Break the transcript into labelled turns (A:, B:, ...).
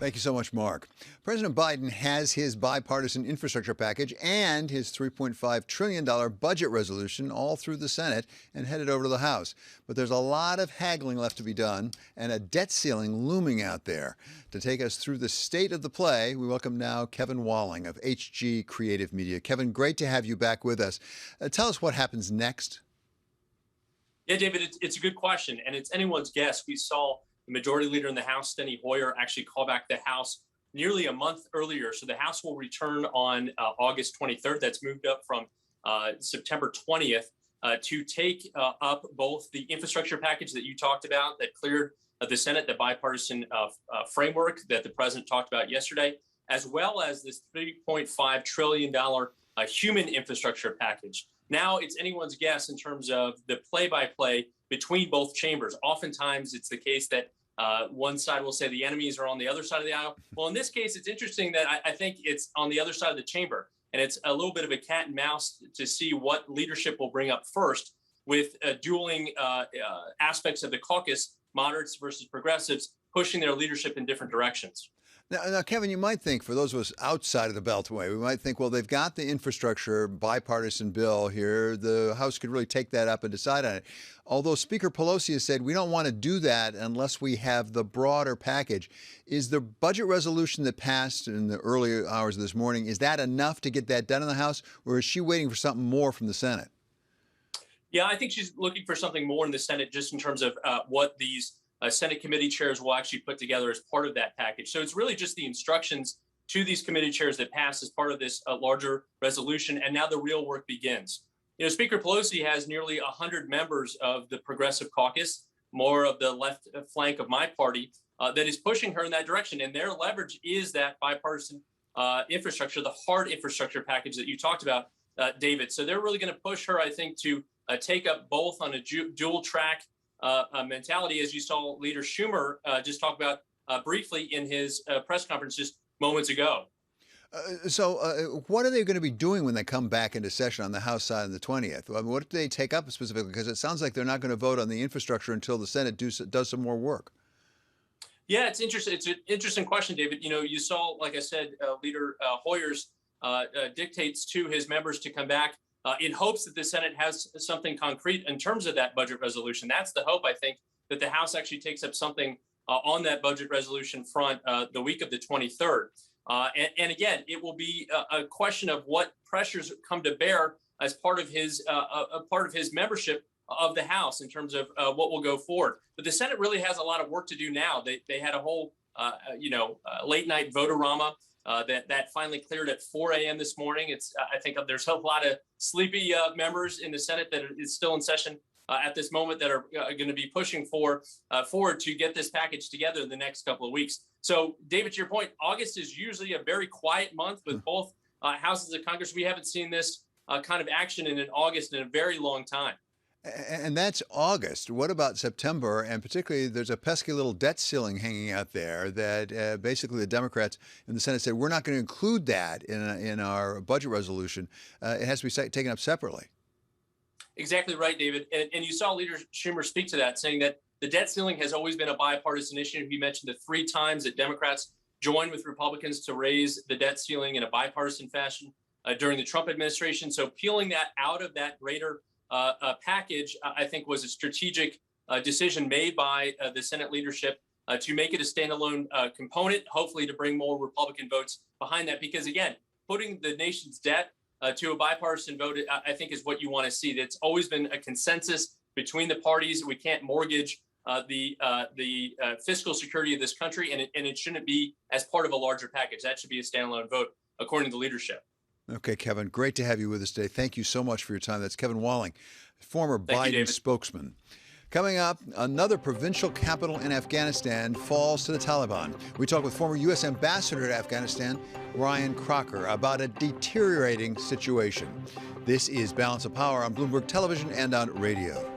A: Thank you so much, Mark. President Biden has his bipartisan infrastructure package and his $3.5 trillion budget resolution all through the Senate and headed over to the House. But there's a lot of haggling left to be done and a debt ceiling looming out there. To take us through the state of the play, we welcome now Kevin Walling of HG Creative Media. Kevin, great to have you back with us. Tell us what happens next.
B: Yeah, David, it's a good question, and it's anyone's guess. We saw the Majority Leader in the House, Steny Hoyer, actually call back the House nearly a month earlier. So the House will return on August 23rd. That's moved up from September 20th to take up both the infrastructure package that you talked about that cleared the Senate, the bipartisan framework that the president talked about yesterday, as well as this $3.5 trillion human infrastructure package. Now it's anyone's guess in terms of the play-by-play between both chambers. Oftentimes it's the case that one side will say the enemies are on the other side of the aisle. Well, in this case, it's interesting that I think it's on the other side of the chamber. And it's a little bit of a cat and mouse to see what leadership will bring up first with dueling aspects of the caucus, moderates versus progressives, pushing their leadership in different directions.
A: Now, Kevin, you might think, for those of us outside of the Beltway, we might think, well, they've got the infrastructure bipartisan bill here. The House could really take that up and decide on it. Although Speaker Pelosi has said we don't want to do that unless we have the broader package. Is the budget resolution that passed in the early hours of this morning, is that enough to get that done in the House, or is she waiting for something more from the Senate?
B: Yeah, I think she's looking for something more in the Senate just in terms of what these Senate committee chairs will actually put together as part of that package. So it's really just the instructions to these committee chairs that pass as part of this larger resolution. And now the real work begins. You know, Speaker Pelosi has nearly 100 members of the Progressive Caucus, more of the left flank of my party, that is pushing her in that direction. And their leverage is that bipartisan infrastructure, the hard infrastructure package that you talked about, David. So they're really going to push her, I think, to take up both on a dual track mentality, as you saw Leader Schumer just talk about briefly in his press conference just moments ago.
A: So what are they going to be doing when they come back into session on the House side on the 20th? I mean, what do they take up specifically? Because it sounds like they're not going to vote on the infrastructure until the Senate does some more work.
B: Yeah, it's interesting. It's an interesting question, David. You know, you saw, like I said, Leader Hoyer's dictates to his members to come back in hopes that the Senate has something concrete in terms of that budget resolution. That's the hope, I think, that the House actually takes up something on that budget resolution front the week of the 23rd. And again, it will be a question of what pressures come to bear as part of his membership of the House in terms of what will go forward. But the Senate really has a lot of work to do now. They had a whole late night vote-a-rama that finally cleared at 4 a.m. this morning. I think there's a lot of sleepy members in the Senate that is still in session at this moment that are going to be pushing forward to get this package together in the next couple of weeks. So, David, to your point, August is usually a very quiet month with both houses of Congress. We haven't seen this kind of action in August in a very long time.
A: And that's August. What about September? And particularly, there's a pesky little debt ceiling hanging out there that basically the Democrats in the Senate said, we're not going to include that in our budget resolution. It has to be taken up separately.
B: Exactly right, David. And you saw Leader Schumer speak to that, saying that the debt ceiling has always been a bipartisan issue. He mentioned the 3 times that Democrats joined with Republicans to raise the debt ceiling in a bipartisan fashion during the Trump administration. So peeling that out of that greater package, I think, was a strategic decision made by the Senate leadership to make it a standalone component, hopefully to bring more Republican votes behind that. Because, again, putting the nation's debt to a bipartisan vote, I think, is what you want to see. That's always been a consensus between the parties. We can't mortgage the fiscal security of this country, and it shouldn't be as part of a larger package. That should be a standalone vote, according to leadership.
A: Okay, Kevin, great to have you with us today. Thank you so much for your time. That's Kevin Walling, former Biden spokesman. Coming up, another provincial capital in Afghanistan falls to the Taliban. We talk with former U.S. Ambassador to Afghanistan, Ryan Crocker, about a deteriorating situation. This is Balance of Power on Bloomberg Television and on radio.